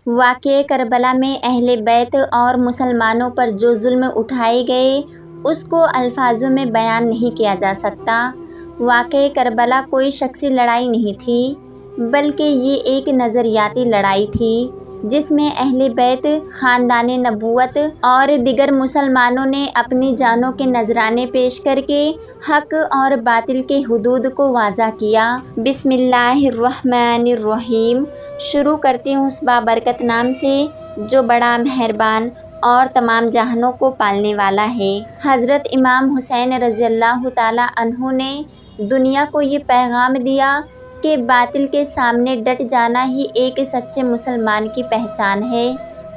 واقعہ کربلا میں اہل بیت اور مسلمانوں پر جو ظلم اٹھائے گئے اس کو الفاظوں میں بیان نہیں کیا جا سکتا۔ واقعہ کربلا کوئی شخصی لڑائی نہیں تھی بلکہ یہ ایک نظریاتی لڑائی تھی جس میں اہل بیت، خاندان نبوت اور دیگر مسلمانوں نے اپنی جانوں کے نذرانے پیش کر کے حق اور باطل کے حدود کو واضح کیا۔ بسم اللہ الرحمن الرحیم۔ شروع کرتی ہوں اس بابرکت نام سے جو بڑا مہربان اور تمام جہانوں کو پالنے والا ہے۔ حضرت امام حسین رضی اللہ تعالیٰ عنہ نے دنیا کو یہ پیغام دیا کہ باطل کے سامنے ڈٹ جانا ہی ایک سچے مسلمان کی پہچان ہے۔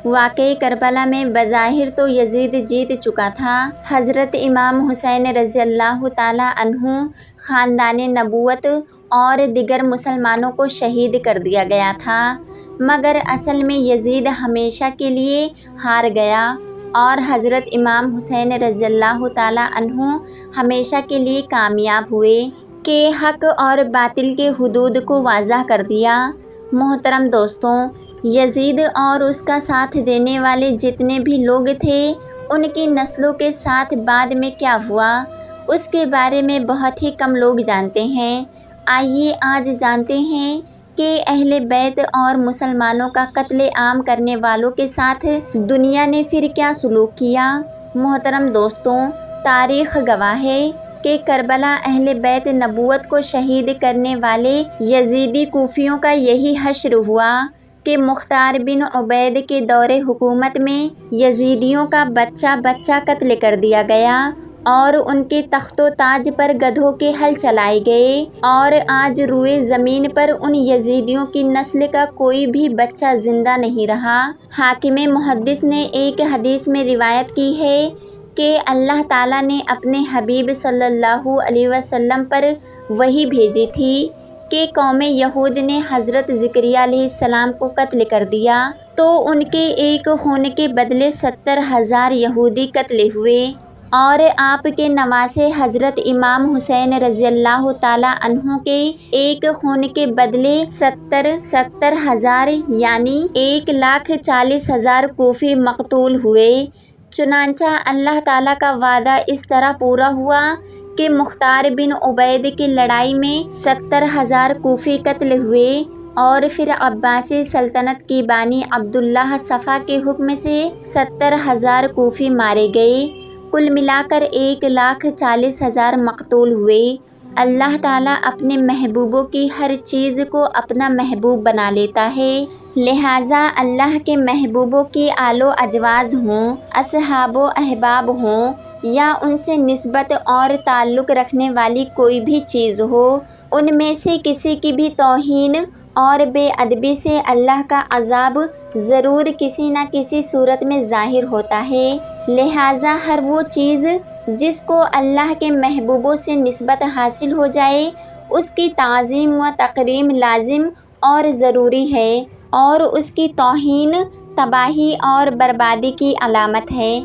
واقعہ کربلا میں بظاہر تو یزید جیت چکا تھا۔ حضرت امام حسین رضی اللہ تعالیٰ عنہ، خاندان نبوت اور دیگر مسلمانوں کو شہید کر دیا گیا تھا، مگر اصل میں یزید ہمیشہ کے لیے ہار گیا اور حضرت امام حسین رضی اللہ تعالیٰ عنہ ہمیشہ کے لیے کامیاب ہوئے کہ حق اور باطل کے حدود کو واضح کر دیا۔ محترم دوستوں، یزید اور اس کا ساتھ دینے والے جتنے بھی لوگ تھے ان کی نسلوں کے ساتھ بعد میں کیا ہوا اس کے بارے میں بہت ہی کم لوگ جانتے ہیں۔ آئیے آج جانتے ہیں کہ اہل بیت اور مسلمانوں کا قتل عام کرنے والوں کے ساتھ دنیا نے پھر کیا سلوک کیا۔ محترم دوستوں، تاریخ گواہ ہے کہ کربلا اہل بیت نبوت کو شہید کرنے والے یزیدی کوفیوں کا یہی حشر ہوا کہ مختار بن عبید کے دور حکومت میں یزیدیوں کا بچہ بچہ قتل کر دیا گیا اور ان کے تخت و تاج پر گدھوں کے ہل چلائے گئے، اور آج روئے زمین پر ان یزیدیوں کی نسل کا کوئی بھی بچہ زندہ نہیں رہا۔ حاکم محدث نے ایک حدیث میں روایت کی ہے کہ اللہ تعالیٰ نے اپنے حبیب صلی اللہ علیہ وسلم پر وحی بھیجی تھی کہ قوم یہود نے حضرت زکریا علیہ السلام کو قتل کر دیا تو ان کے ایک خون کے بدلے 70,000 یہودی قتل ہوئے، اور آپ کے نواسے حضرت امام حسین رضی اللہ تعالیٰ عنہ کے ایک خون کے بدلے 70,000 یعنی 1,40,000 کوفی مقتول ہوئے۔ چنانچہ اللہ تعالیٰ کا وعدہ اس طرح پورا ہوا کہ مختار بن عبید کی لڑائی میں 70,000 کوفی قتل ہوئے، اور پھر عباسی سلطنت کی بانی عبداللہ صفا کے حکم سے 70,000 کوفی مارے گئے، کل ملا کر 1,40,000 مقتول ہوئے۔ اللہ تعالیٰ اپنے محبوبوں کی ہر چیز کو اپنا محبوب بنا لیتا ہے، لہٰذا اللہ کے محبوبوں کی آل و ازواج ہوں، اصحاب و احباب ہوں یا ان سے نسبت اور تعلق رکھنے والی کوئی بھی چیز ہو، ان میں سے کسی کی بھی توہین اور بے ادبی سے اللہ کا عذاب ضرور کسی نہ کسی صورت میں ظاہر ہوتا ہے۔ لہٰذا ہر وہ چیز جس کو اللہ کے محبوبوں سے نسبت حاصل ہو جائے اس کی تعظیم و تکریم لازم اور ضروری ہے، اور اس کی توہین تباہی اور بربادی کی علامت ہے۔